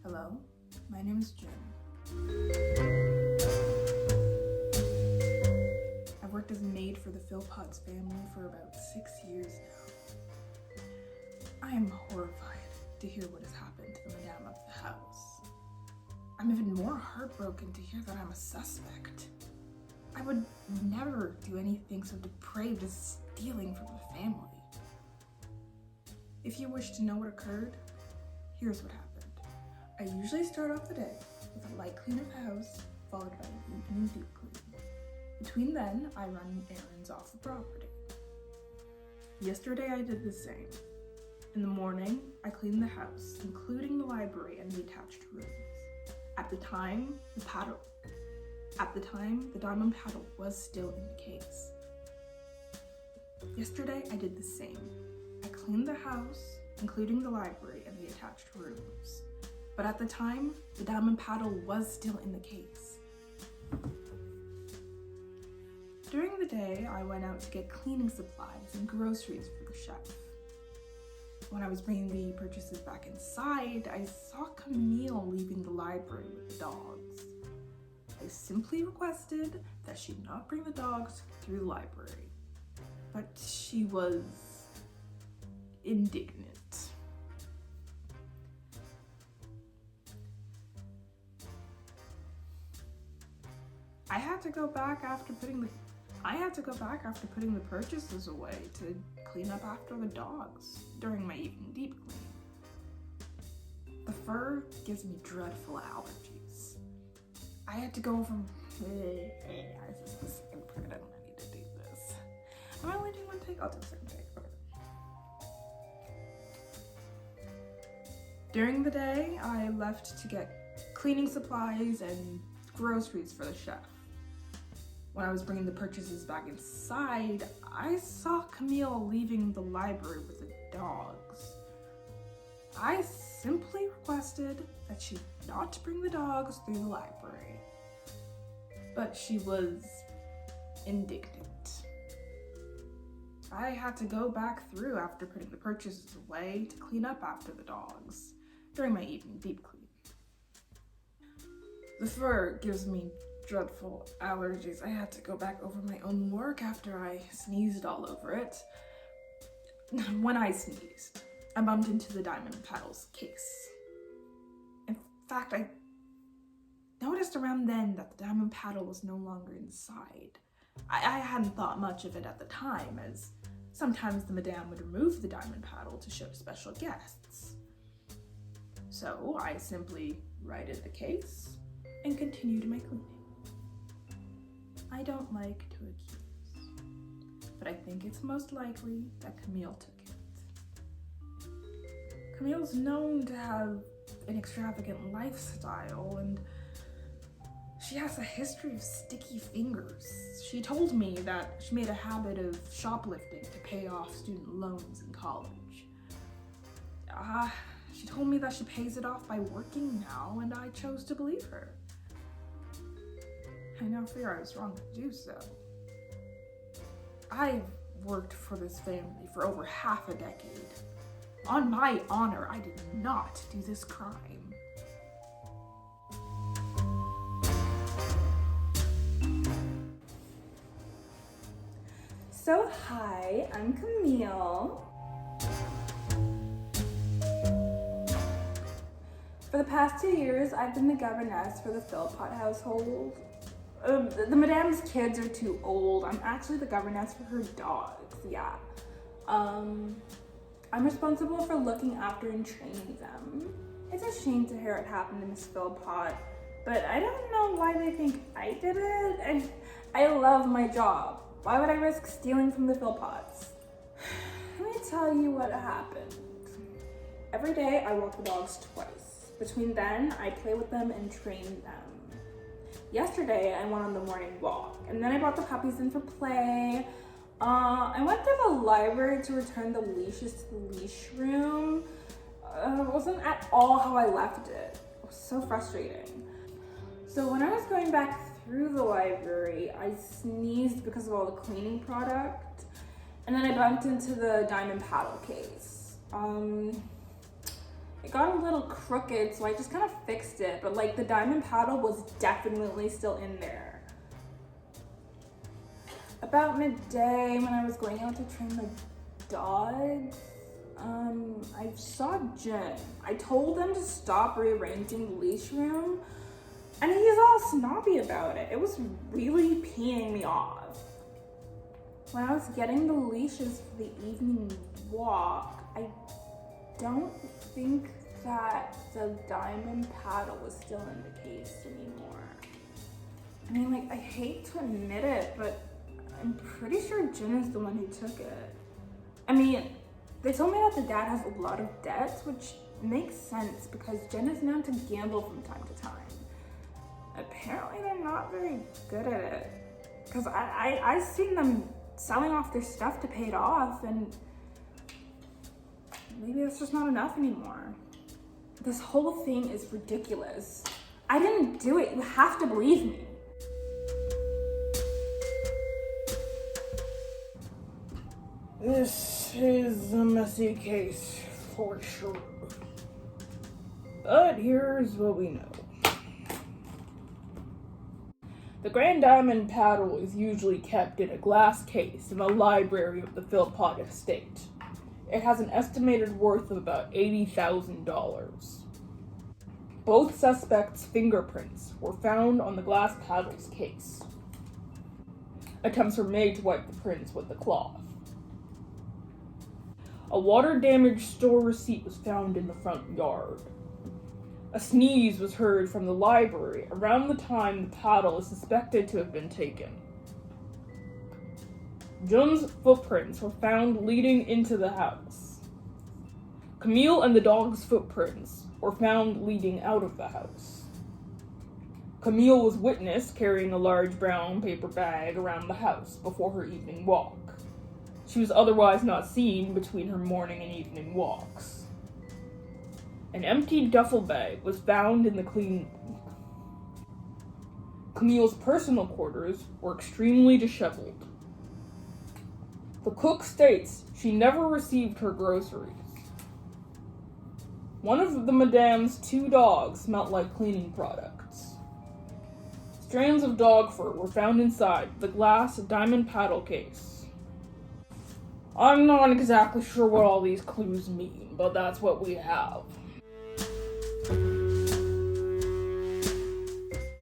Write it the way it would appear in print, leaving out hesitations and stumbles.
Hello, my name is Jen. I've worked as a maid for the Philpotts family for about 6 years now. I am horrified to hear what has happened to the madame of the house. I'm even more heartbroken to hear that I'm a suspect. I would never do anything so depraved as stealing from the family. If you wish to know what occurred, here's what happened. I usually start off the day with a light clean of the house, followed by an evening deep clean. Between then, I run errands off the property. Yesterday I did the same. In the morning, I cleaned the house, including the library and the attached rooms. At the time, the diamond paddle was still in the case. Yesterday I did the same. I cleaned the house, including the library and the attached rooms. But at the time, the diamond paddle was still in the case. During the day, I went out to get cleaning supplies and groceries for the chef. When I was bringing the purchases back inside, I saw Camille leaving the library with the dogs. I simply requested that she not bring the dogs through the library, but she was indignant. I had to go back after putting the purchases away to clean up after the dogs during my evening deep clean. The fur gives me dreadful allergies. I had to go from this is the second part. I don't need to do this. Am I only doing one take? I'll do the second take. Okay. During the day, I left to get cleaning supplies and groceries for the chef. When I was bringing the purchases back inside, I saw Camille leaving the library with the dogs. I simply requested that she not bring the dogs through the library, but she was indignant. I had to go back through after putting the purchases away to clean up after the dogs during my evening deep clean. The fur gives me dreadful allergies. I had to go back over my own work after I sneezed all over it. When I sneezed, I bumped into the diamond paddle's case. In fact, I noticed around then that the diamond paddle was no longer inside. I hadn't thought much of it at the time, as sometimes the madame would remove the diamond paddle to show special guests. So I simply righted the case and continued my cleaning. I don't like to accuse, but I think it's most likely that Camille took it. Camille's known to have an extravagant lifestyle, and she has a history of sticky fingers. She told me that she made a habit of shoplifting to pay off student loans in college. She told me that she pays it off by working now, and I chose to believe her. I now fear I was wrong to do so. I've worked for this family for over half a decade. On my honor, I did not do this crime. So hi, I'm Camille. For the past 2 years, I've been the governess for the Philpott household. The madame's kids are too old. I'm actually the governess for her dogs, yeah. I'm responsible for looking after and training them. It's a shame to hear it happen to Miss Philpott, but I don't know why they think I did it. And I love my job. Why would I risk stealing from the Philpots? Let me tell you what happened. Every day I walk the dogs twice. Between then, I play with them and train them. Yesterday, I went on the morning walk, and then I brought the puppies in for play. I went to the library to return the leashes to the leash room. It wasn't at all how I left it. It was so frustrating. So when I was going back through the library, I sneezed because of all the cleaning product, and then I bumped into the diamond paddle case. It got a little crooked, so I just kind of fixed it, but like the diamond paddle was definitely still in there. About midday, when I was going out to train the dogs, I saw Jin. I told him to stop rearranging the leash room, and he's all snobby about it. It was really peeing me off. When I was getting the leashes for the evening walk, I don't think that the diamond paddle was still in the case anymore. I mean, like, I hate to admit it, but I'm pretty sure Jin is the one who took it. I mean, they told me that the dad has a lot of debts, which makes sense because Jin is known to gamble from time to time. Apparently they're not very good at it, because I've seen them selling off their stuff to pay it off, and maybe it's just not enough anymore. This whole thing is ridiculous. I didn't do it. You have to believe me. This is a messy case for sure. But here's what we know. The Grand Diamond Paddle is usually kept in a glass case in the library of the Philpott estate. It has an estimated worth of about $80,000. Both suspects' fingerprints were found on the glass paddle's case. Attempts were made to wipe the prints with the cloth. A water-damaged store receipt was found in the front yard. A sneeze was heard from the library around the time the paddle is suspected to have been taken. Jun's footprints were found leading into the house. Camille and the dog's footprints were found leading out of the house. Camille was witnessed carrying a large brown paper bag around the house before her evening walk. She was otherwise not seen between her morning and evening walks. An empty duffel bag was found in the clean. Camille's personal quarters were extremely disheveled. The cook states she never received her groceries. One of the madame's 2 dogs smelled like cleaning products. Strands of dog fur were found inside the glass diamond paddle case. I'm not exactly sure what all these clues mean, but that's what we have.